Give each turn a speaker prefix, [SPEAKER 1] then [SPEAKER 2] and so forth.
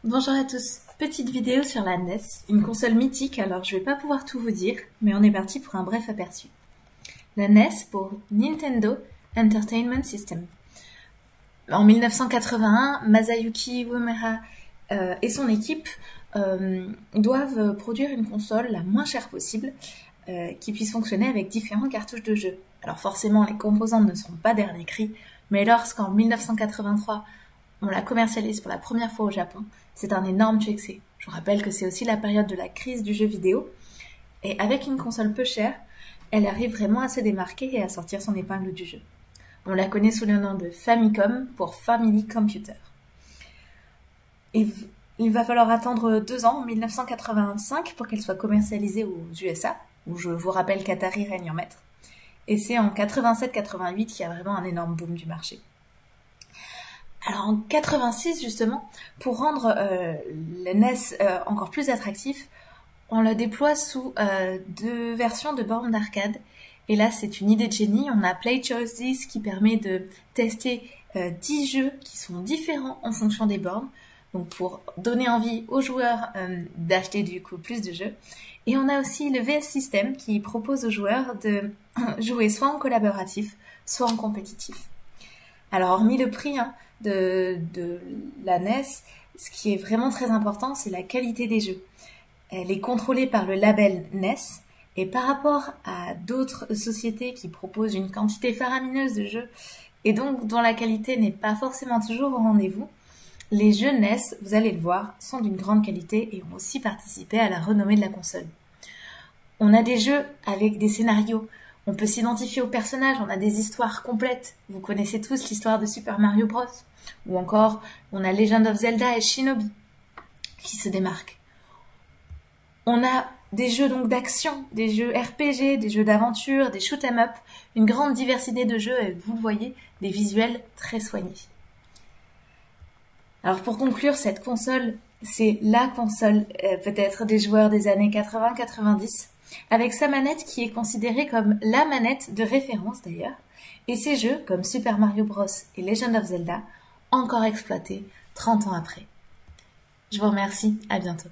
[SPEAKER 1] Bonjour à tous, petite vidéo sur la NES, une console mythique, alors je vais pas pouvoir tout vous dire, mais on est parti pour un bref aperçu. La NES pour Nintendo Entertainment System. En 1981, Masayuki Uemura et son équipe doivent produire une console la moins chère possible qui puisse fonctionner avec différentes cartouches de jeu. Alors forcément, les composantes ne seront pas dernier cri, mais lorsqu'en 1983, on la commercialise pour la première fois au Japon, c'est un énorme succès. Je vous rappelle que c'est aussi la période de la crise du jeu vidéo, et avec une console peu chère, elle arrive vraiment à se démarquer et à sortir son épingle du jeu. On la connaît sous le nom de Famicom pour Family Computer. Et il va falloir attendre 2 ans, en 1985, pour qu'elle soit commercialisée aux USA, où je vous rappelle qu'Atari règne en maître. Et c'est en 87-88 qu'il y a vraiment un énorme boom du marché. Alors en 86 justement, pour rendre la NES encore plus attractif, on la déploie sous 2 versions de bornes d'arcade. Et là c'est une idée de génie, on a Play Choice 10 qui permet de tester 10 jeux qui sont différents en fonction des bornes, donc pour donner envie aux joueurs d'acheter du coup plus de jeux. Et on a aussi le VS System qui propose aux joueurs de jouer soit en collaboratif, soit en compétitif. Alors hormis le prix de la NES, ce qui est vraiment très important, c'est la qualité des jeux. Elle est contrôlée par le label NES, et par rapport à d'autres sociétés qui proposent une quantité faramineuse de jeux, et donc dont la qualité n'est pas forcément toujours au rendez-vous, les jeux NES, vous allez le voir, sont d'une grande qualité et ont aussi participé à la renommée de la console. On a des jeux avec des scénarios, on peut s'identifier aux personnages, on a des histoires complètes. Vous connaissez tous l'histoire de Super Mario Bros. Ou encore, on a Legend of Zelda et Shinobi qui se démarquent. On a des jeux donc d'action, des jeux RPG, des jeux d'aventure, des shoot 'em up, une grande diversité de jeux avec, vous le voyez, des visuels très soignés. Alors pour conclure, cette console, c'est la console peut-être des joueurs des années 80-90, avec sa manette qui est considérée comme la manette de référence d'ailleurs, et ses jeux comme Super Mario Bros et Legend of Zelda, encore exploités 30 ans après. Je vous remercie, à bientôt.